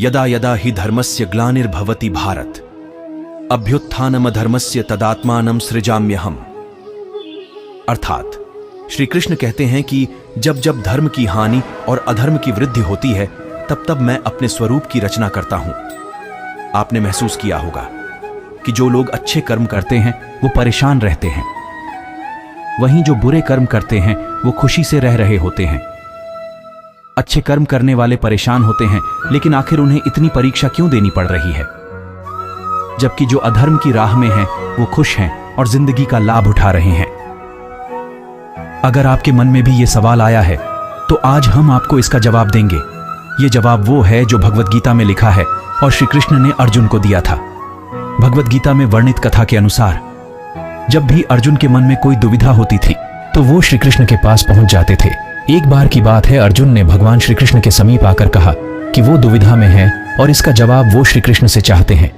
यदा यदा हि धर्मस्य ग्लानिर्भवति भारत अभ्युत्थानम धर्मस्य तदात्मानं सृजाम्यहम्। अर्थात श्री कृष्ण कहते हैं कि जब जब धर्म की हानि और अधर्म की वृद्धि होती है तब तब मैं अपने स्वरूप की रचना करता हूं। आपने महसूस किया होगा कि जो लोग अच्छे कर्म करते हैं वो परेशान रहते हैं, वहीं जो बुरे कर्म करते हैं वो खुशी से रह रहे होते हैं। अच्छे कर्म करने वाले परेशान होते हैं, लेकिन आखिर उन्हें इतनी परीक्षा क्यों देनी पड़ रही है, जबकि जो अधर्म की राह में हैं वो खुश हैं और जिंदगी का लाभ उठा रहे हैं। अगर आपके मन में भी ये सवाल आया है तो आज हम आपको इसका जवाब देंगे। ये जवाब वो है जो भगवद गीता में लिखा है और श्री कृष्ण ने अर्जुन को दिया था। भगवद गीता में वर्णित कथा के अनुसार जब भी अर्जुन के मन में कोई दुविधा होती थी तो वो श्री कृष्ण के पास पहुंच जाते थे। एक बार की बात है, अर्जुन ने भगवान श्री कृष्ण के समीप आकर कहा कि वो दुविधा में है और इसका जवाब वो श्री कृष्ण से चाहते हैं।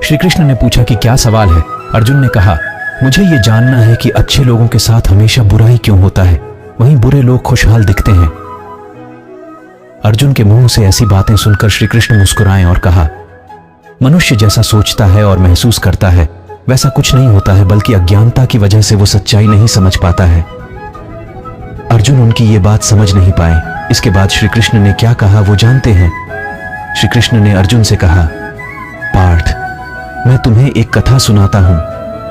श्री कृष्ण ने पूछा कि क्या सवाल है। अर्जुन ने कहा, मुझे ये जानना है कि अच्छे लोगों के साथ हमेशा बुराई क्यों होता है, वहीं बुरे लोग खुशहाल दिखते हैं। अर्जुन के मुंह से ऐसी बातें सुनकर श्री कृष्ण मुस्कुराए और कहा, मनुष्य जैसा सोचता है और महसूस करता है वैसा कुछ नहीं होता है, बल्कि अज्ञानता की वजह से वो सच्चाई नहीं समझ पाता है। अर्जुन उनकी ये बात समझ नहीं पाए। इसके बाद श्री कृष्ण ने क्या कहा वो जानते हैं। श्री कृष्ण ने अर्जुन से कहा, पार्थ, मैं तुम्हें एक कथा सुनाता हूं,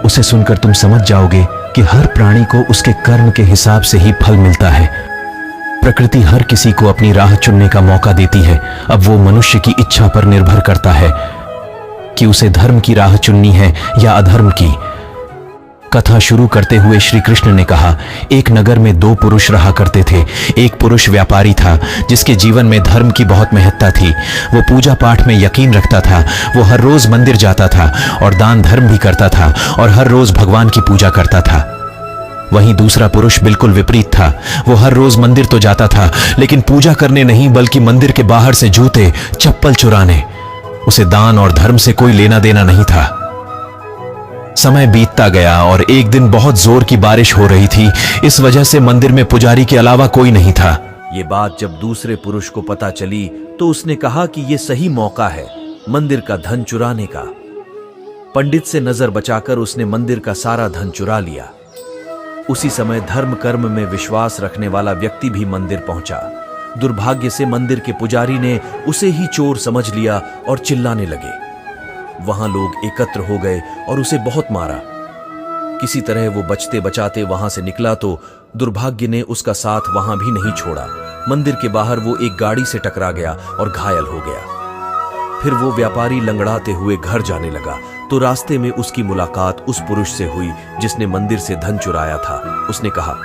उसे सुनकर तुम समझ जाओगे कि हर प्राणी को उसके कर्म के हिसाब से ही फल मिलता है। प्रकृति हर किसी को अपनी राह चुनने का मौका देती है। अब वो मनुष्य की इच्छा पर निर्भर करता है कि उसे धर्म की राह चुननी है या अधर्म की। कथा शुरू करते हुए श्री कृष्ण ने कहा, एक नगर में दो पुरुष रहा करते थे। एक पुरुष व्यापारी था जिसके जीवन में धर्म की बहुत महत्ता थी। वो पूजा पाठ में यकीन रखता था। वो हर रोज मंदिर जाता था और दान धर्म भी करता था और हर रोज भगवान की पूजा करता था। वहीं दूसरा पुरुष बिल्कुल विपरीत था। वो हर रोज मंदिर तो जाता था, लेकिन पूजा करने नहीं बल्कि मंदिर के बाहर से जूते चप्पल चुराने। उसे दान और धर्म से कोई लेना देना नहीं था। समय बीतता गया और एक दिन बहुत जोर की बारिश हो रही थी। इस वजह से मंदिर में पुजारी के अलावा कोई नहीं था। ये बात जब दूसरे पुरुष को पता चली तो उसने कहा कि ये सही मौका है मंदिर का धन चुराने का। पंडित से नजर बचाकर उसने मंदिर का सारा धन चुरा लिया। उसी समय धर्म कर्म में विश्वास रखने वाला व्यक्ति भी मंदिर पहुंचा। दुर्भाग्य से मंदिर के पुजारी ने उसे ही चोर समझ लिया और चिल्लाने लगे। वहां लोग एकत्र हो गए और उसे बहुत मारा। किसी तरह वो बचते बचाते वहां से निकला तो दुर्भाग्य ने उसका साथ वहां भी नहीं छोड़ा। मंदिर के बाहर वो एक गाड़ी से टकरा गया और घायल हो गया। फिर वो व्यापारी लंगड़ाते हुए घर जाने लगा तो रास्ते में उसकी मुलाकात उस पुरुष से हुई जिसने मंदिर से धन चुराया था। उसने कहा,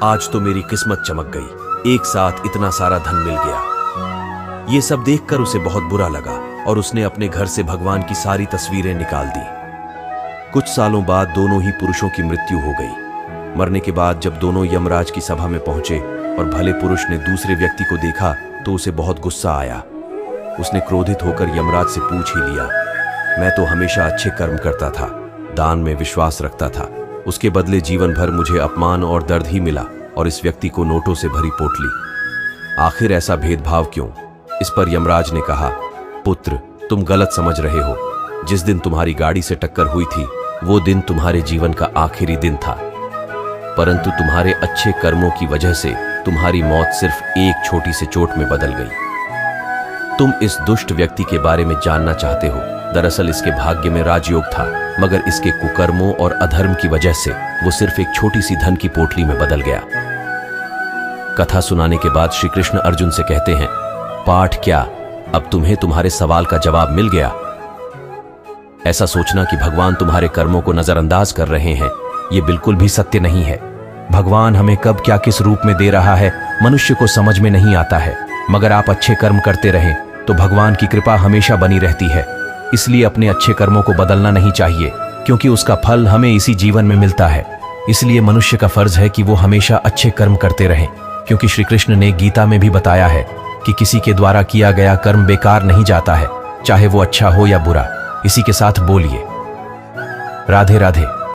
आज तो मेरी किस्मत चमक गई, एक साथ इतना सारा धन मिल गया। ये सब देखकर उसे बहुत बुरा लगा और उसने अपने घर से भगवान की सारी तस्वीरें निकाल दी। कुछ सालों बाद दोनों ही पुरुषों की मृत्यु हो गई। मरने के बाद जब दोनों यमराज की सभा में पहुंचे और भले पुरुष ने दूसरे व्यक्ति को देखा तो उसे बहुत गुस्सा आया। उसने क्रोधित होकर यमराज से पूछ ही लिया, मैं तो हमेशा अच्छे कर्म करता था, दान में विश्वास रखता था, उसके बदले जीवन भर मुझे अपमान और दर्द ही मिला और इस व्यक्ति को नोटों से भरी पोटली। आखिर ऐसा भेदभाव क्यों? इस पर यमराज ने कहा, पुत्र, तुम गलत समझ रहे हो। जिस दिन तुम्हारी गाड़ी से टक्कर हुई थी वो दिन तुम्हारे जीवन का आखिरी दिन था, परंतु तुम्हारे अच्छे कर्मों की वजह से तुम्हारी मौत सिर्फ एक छोटी सी चोट में बदल गई। तुम इस दुष्ट व्यक्ति के बारे में जानना चाहते हो। दरअसल इसके भाग्य में राजयोग था, मगर इसके कुकर्मों और अधर्म की वजह से वो सिर्फ एक छोटी सी धन की पोटली में बदल गया। कथा सुनाने के बाद श्री कृष्ण अर्जुन से कहते हैं, पाठ क्या, अब तुम्हें तुम्हारे सवाल का जवाब मिल गया। ऐसा सोचना कि भगवान तुम्हारे कर्मों को नजरअंदाज कर रहे हैं, ये बिल्कुल भी सत्य नहीं है। भगवान हमें कब क्या किस रूप में दे रहा है मनुष्य को समझ में नहीं आता है, मगर आप अच्छे कर्म करते रहें तो भगवान की कृपा हमेशा बनी रहती है। इसलिए अपने अच्छे कर्मों को बदलना नहीं चाहिए, क्योंकि उसका फल हमें इसी जीवन में मिलता है। इसलिए मनुष्य का फर्ज है कि वो हमेशा अच्छे कर्म करते रहें, क्योंकि श्री कृष्ण ने गीता में भी बताया है कि किसी के द्वारा किया गया कर्म बेकार नहीं जाता है, चाहे वो अच्छा हो या बुरा। इसी के साथ बोलिए, राधे राधे।